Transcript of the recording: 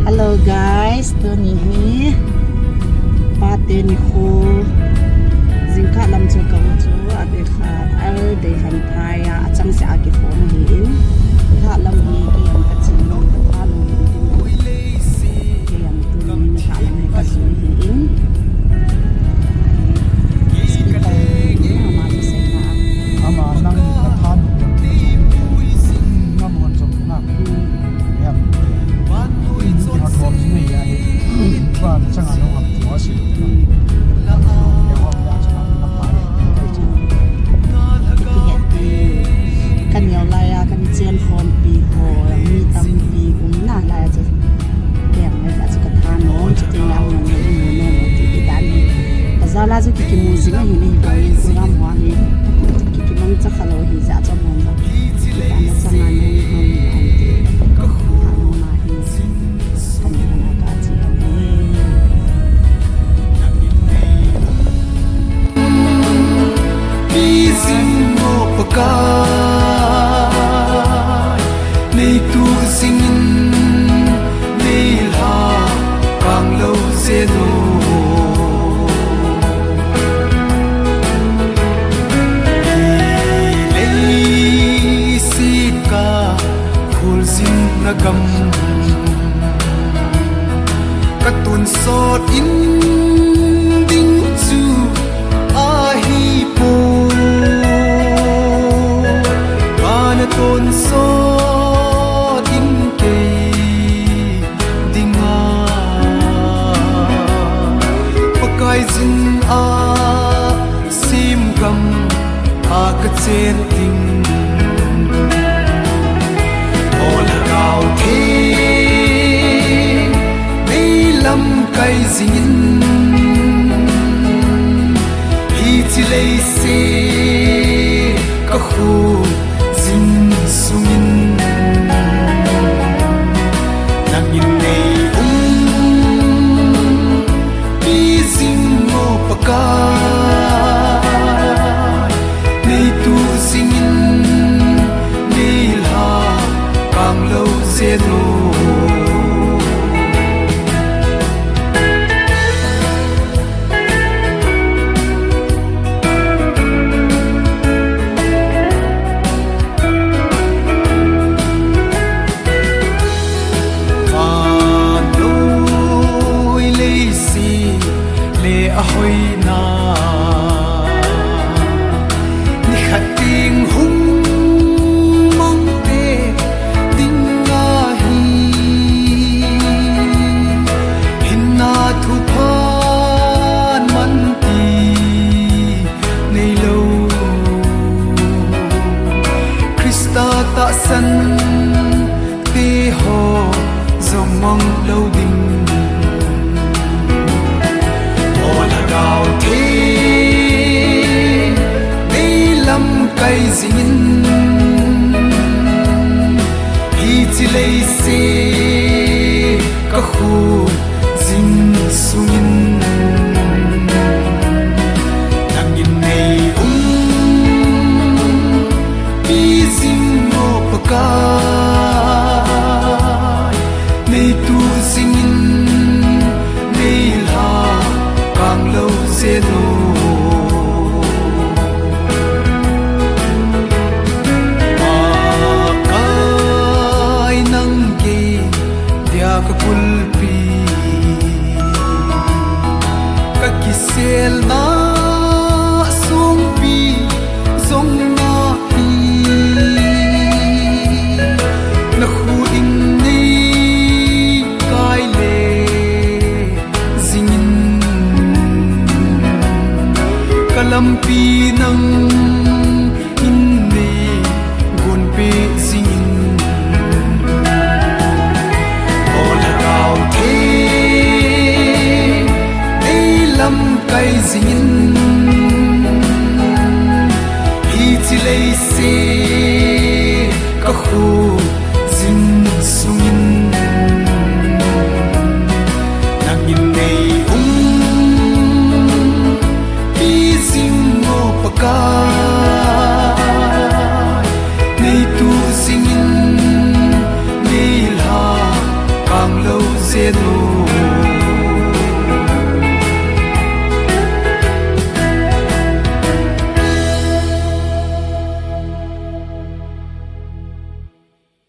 Hello guys, to ni pate ni kho zingka lam chu ka chu ade kha al de han thaya achang se agi phone hi in kha lam hi ke yam ka chin kha lu ke yam tu ni kha lam ka chin hi in ama nang ka than ngam hon som na yam in ki hat hom ni ya ni ba chang ano ngam tu asi la ya hom ya chang na pa kan yaw la ya kan chen phone pi ho mi tam pi kum na la ya che kem mai ka chu ka than no che te yang no no ti ti dan ni za la chu ki mu zi ni ni ba yin ku lam wa ni ki mang cha khalo hi za cha mon ba ta na cha na ni ho ni an ti ka khu ha no na hi kan ni na ka chi ni sim mo paka nei tu singin nei la kang lo zeno nagam katun sot in ding chu a hi po an ton sot in ke dinga pakai zin a sim gam a ka chen ding kai zin hi chi lei se ka khu zin sungin nang in nei bi zin mo paka nei tu singin nei la kang lo zeno ahoy na ni khating hung mong te ding nga hi hinna thu phan man ti nei lo Krista ta san te ho zong mong lo ding kai zin hi chi lei se ka khu zin sungin nang in nei bi zin mo paka nei tu singin nei la kang lo zeno kulpi ka kisel na song pi zong na hi na khu in ni kai le zingin kalam pi nang in ni gon pe zingin hey no